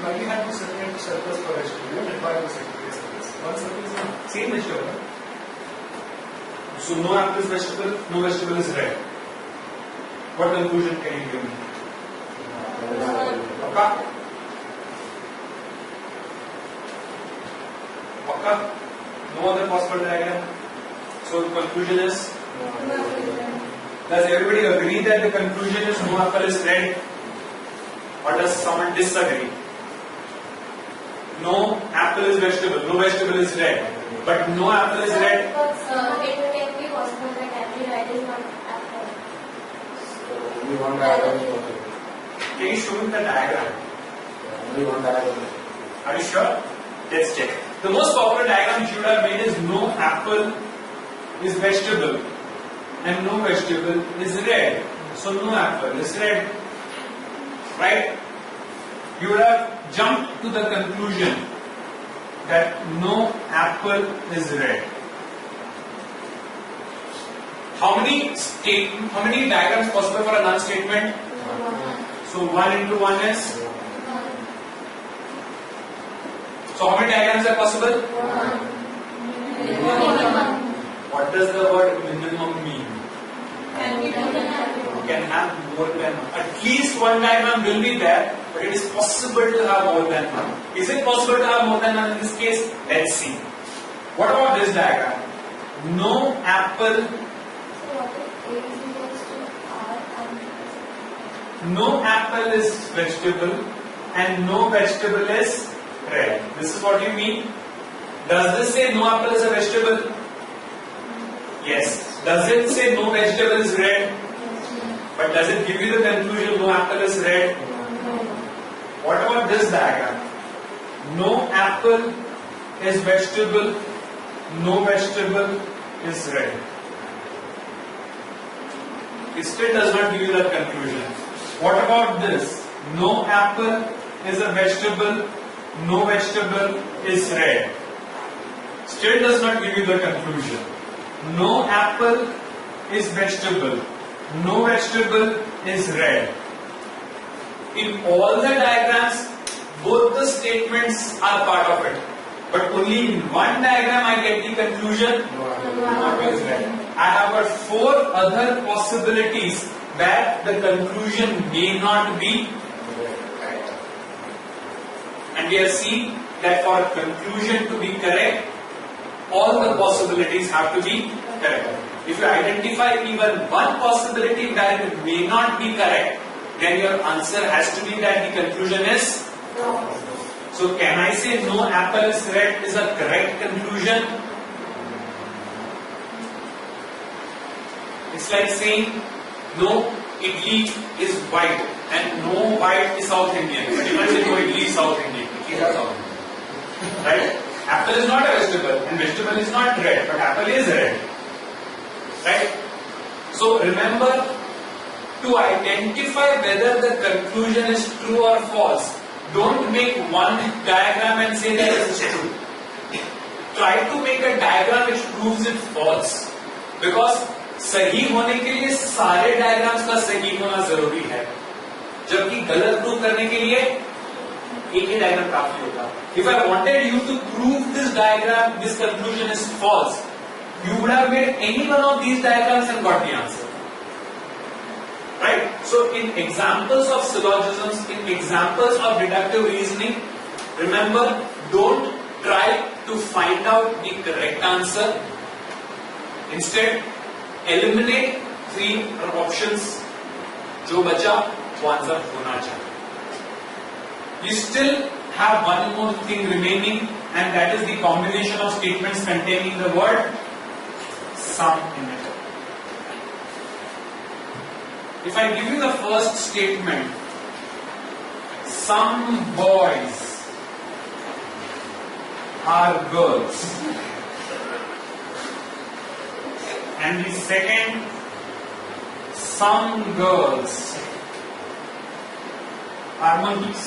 why we have to separate circles for vegetable? We don't require to separate circles. One circle is the same vegetable. So no apple is vegetable, no vegetable is red. What conclusion can you give me? Pakka? Pakka? No other possible diagram. So the conclusion is? Does everybody agree that the conclusion is no apple is red? Or does someone disagree? No apple is vegetable, no vegetable is red. But no apple is red. But it can be possible that every red is not apple. Only one diagram is possible. Can you show me the diagram? Only one diagram. Are you sure? Let's check. The most popular diagram you should have made is no apple is vegetable and no vegetable is red. So no apple is red. Right? You would have jumped to the conclusion that no apple is red. How many diagrams possible for a null statement? So 1 into 1 is? So how many diagrams are possible? What does the word minimum mean? You can have more than one. At least one diagram will be there, but it is possible to have more than one. Is it possible to have more than one in this case? Let's see. What about this diagram? No apple. No apple is vegetable and no vegetable is red. This is what you mean? Does this say no apple is a vegetable? Yes. Does it say no vegetable is red? But does it give you the conclusion no apple is red? What about this diagram? No apple is vegetable, no vegetable is red. It still does not give you that conclusion. What about this? No apple is a vegetable, no vegetable is red. Still does not give you the conclusion. No apple is vegetable, no vegetable is red. In all the diagrams, both the statements are part of it. But only in one diagram I get the conclusion, no apple is red. I have got 4 other possibilities that the conclusion may not be correct. And we have seen that for a conclusion to be correct, all the possibilities have to be correct. If you identify even one possibility that it may not be correct, then your answer has to be that the conclusion is wrong. So can I say no apple is red is a correct conclusion? It's like saying no idli is white and no white is South Indian. But you can't say no idli is South Indian. It is South Indian. Right? Apple is not a vegetable and vegetable is not red, but apple is red. Right? So remember, to identify whether the conclusion is true or false, don't make one diagram and say that it is true. Try to make a diagram which proves it false. Because सही होने के लिए सारे diagrams का सही होना जरूरी है, जबकि गलत प्रूव करने के लिए एक ही डायग्राम काफी होगा. If I wanted you to prove this diagram, this conclusion is false, you would have made any one of these diagrams and got the answer. Right? So in examples of syllogisms, in examples of deductive reasoning, remember, don't try to find out the correct answer. Instead, eliminate 3 options. जो बचा वो answer होना चाहिए. You still have one more thing remaining, and that is the combination of statements containing the word some in it. If I give you the first statement, some boys are girls, and the second, some girls are monkeys.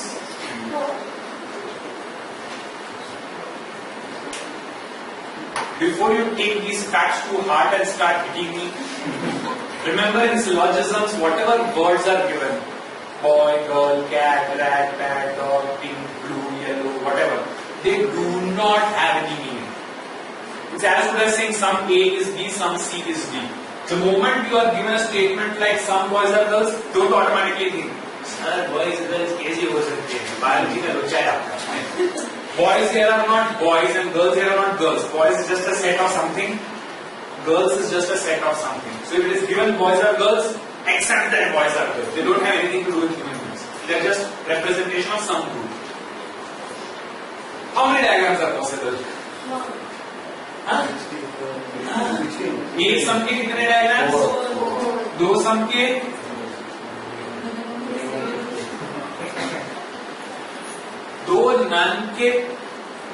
Before you take these facts to heart and start hitting me, remember in syllogisms, whatever words are given, boy, girl, cat, rat, bat, dog, pink, blue, whatever, they do not have any meaning. It's as good as saying some A is B, some C is D. The moment you are given a statement like some boys are girls, don't automatically think, sir, boys and girls कैसे हो सकते हैं? Biology का लोचा है आपका. Boys here are not boys and girls here are not girls. Boys is just a set of something. Girls is just a set of something. So if it is given boys are girls, accept that boys are girls. They don't have anything to do with human beings. They are just representation of some group. How many diagrams are possible? हाँ? एक सम के कितने diagrams? दो सम के दो none के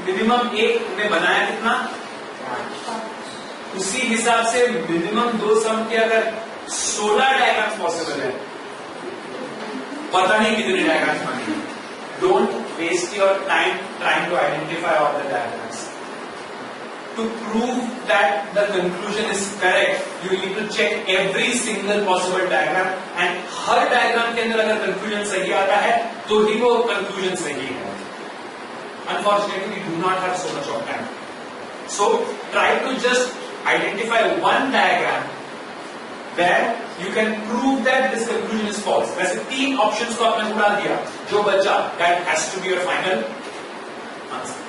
minimum एक ने बनाया कितना? उसी हिसाब से मिनिमम दो सम के अगर 16 डायग्राम्स पॉसिबल है, पता नहीं कितने डायग्राम्स बनेंगे. Don't waste your time trying to identify all the diagrams. To prove that the conclusion is correct, you need to check every single possible diagram, and her diagram के अंदर अगर conclusion सही आता है, तो ही वो conclusion सही है. Unfortunately, we do not have so much of time. So try to just identify one diagram where you can prove that this conclusion is false. वैसे तीन options को आपने उड़ा दिया, जो बचा that has to be your final answer.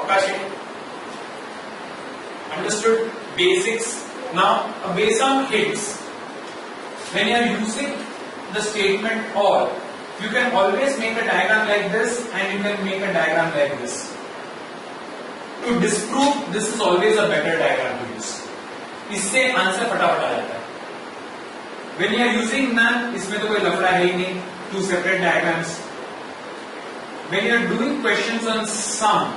Okay, understood basics. Now a basic hints. When you are using the statement or, you can always make a diagram like this and you can make a diagram like this. To disprove, this is always a better diagram to use. इससे answer फटाफट आ जाता है. When you are using none, इसमें तो कोई लफड़ा है ही नहीं. Two separate diagrams. When you are doing questions on sum,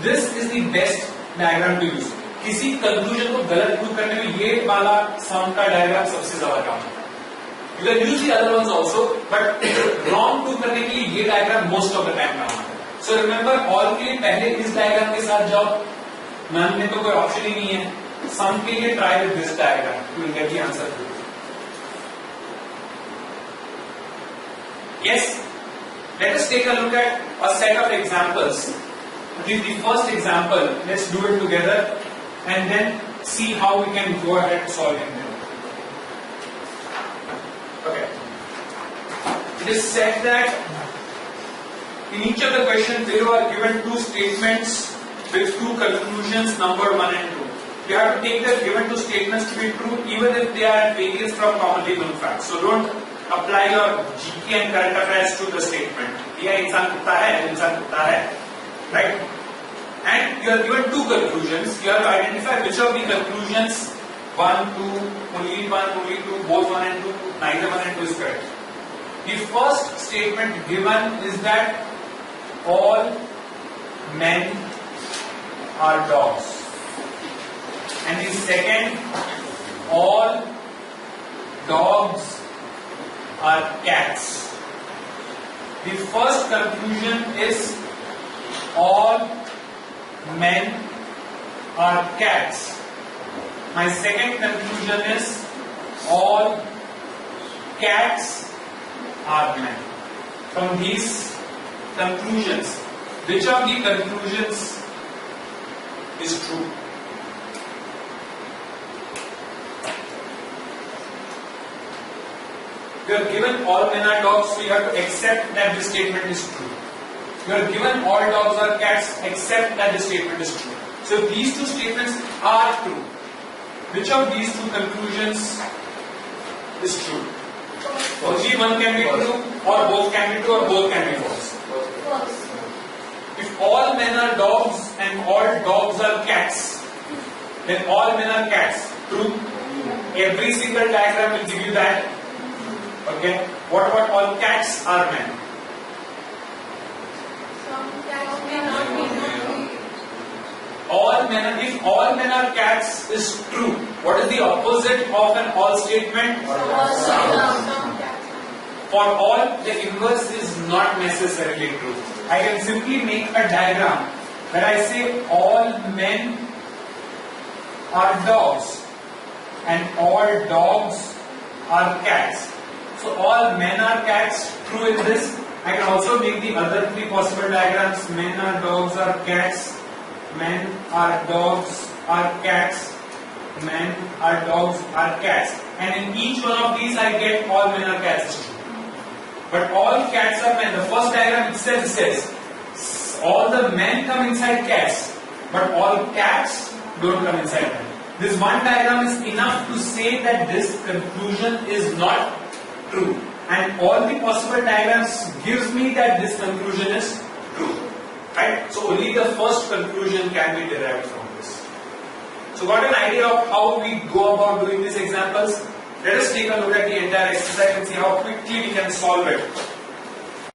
this is the best diagram to use. किसी conclusion को गलत प्रूव करने में ये वाला sum का diagram सबसे ज्यादा काम है. You can use the other ones also, but wrong prove करने के लिए ये diagram most of the time काम आता है. So remember, all के लिए पहले इस diagram के साथ जाओ. None में तो कोई option ही नहीं है. Sum के लिए try with this diagram. You will get the answer. Yes. Let us take a look at a set of examples. The first example, let's do it together and then see how we can go ahead solving them. Okay. It is said that in each of the questions there are given two statements with two conclusions numbered 1 and 2. You have to take the given two statements to be true even if they are at variance from commonly known facts. So don't apply your GK and current affairs to the statement. यह इंसान कुत्ता है, right? And you are given two conclusions. You have to identify which of the conclusions, 1, 2, only 1, only 2, both 1 and 2, neither 1 and 2 is correct. The first statement given is that all men are dogs. And the second, all dogs are cats. The first conclusion is all men are cats. My second conclusion is all cats are men. From these conclusions, which of the conclusions is true? You are given all men are dogs, so you have to accept that this statement is true. You are given all dogs are cats, accept that this statement is true. So if these two statements are true, which of these two conclusions is true? Only one can be true, or both can be true, or both can be false. False. If all men are dogs and all dogs are cats, then all men are cats. True? Every single diagram will give you that. Okay. What about all cats are men? Some cats may not be known. All men, if all men are cats is true, what is the opposite of an all statement? Some cats. For all, the inverse is not necessarily true. I can simply make a diagram where I say all men are dogs and all dogs are cats. So all men are cats, true in this, I can also make the other three possible diagrams. Men are dogs are cats. Men are dogs are cats. Men are dogs are cats. And in each one of these I get all men are cats. But all cats are men. The first diagram itself says all the men come inside cats, but all cats don't come inside men. This one diagram is enough to say that this conclusion is not true. And all the possible diagrams gives me that this conclusion is true. Right? So only the first conclusion can be derived from this. So got an idea of how we go about doing these examples? Let us take a look at the entire exercise and see how quickly we can solve it.